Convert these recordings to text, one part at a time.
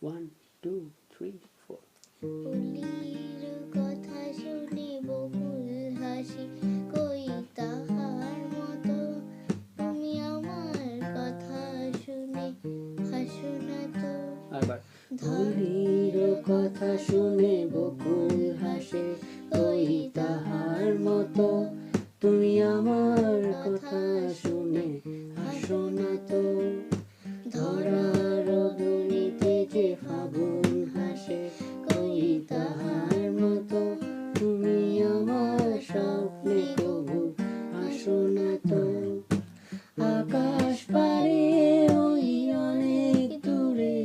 1 2 3 4 কুলির কথা শুনে বকুল হাসি, কই তাহার মতো তুমি আমার কথা শুনে হাসো না তো। আবার ধুলির কথা শুনে বকুল হাসে, কই তাহার মতো তুমি আমার কথা শুনে হাসো না তো। ধরার অগ্নিতে যে ফাগুন হাসে, কই তাহার মতো তুমি আমার স্বপ্নে কবু হাসো না তো। আকাশ পারে ওই অনেক দূরে,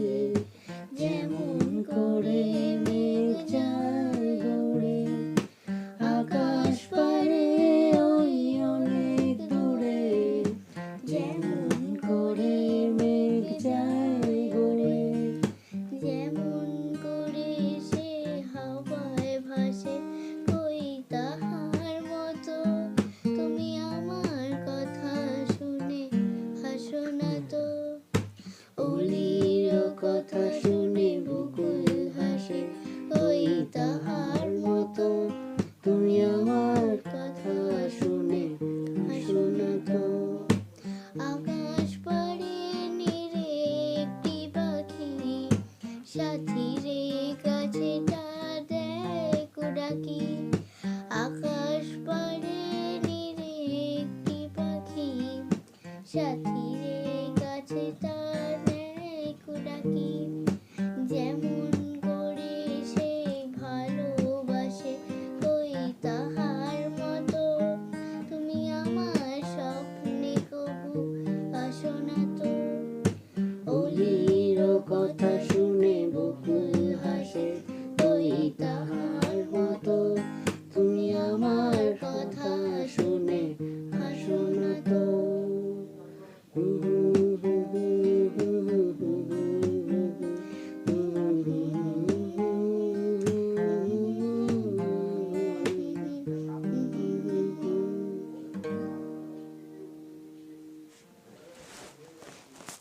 যেমন করে মেঘ যায় গড়ে। আকাশ পারে ওই অনেক দূরে, যেমন করে মেঘ যায় গড়ে। যেমন করে সে হাওয়ায় ভাসে, কই তাহার মতো তুমি আমার কথা শুনে হাসো না তো। অলির কথা শুনে বকুল হাসে, কই তাহার মতো তুমি আমার কথা শুনে হাসো না তো। আকাশ পাড়ে নিরে একটি পাখি, সাথী রে কাছে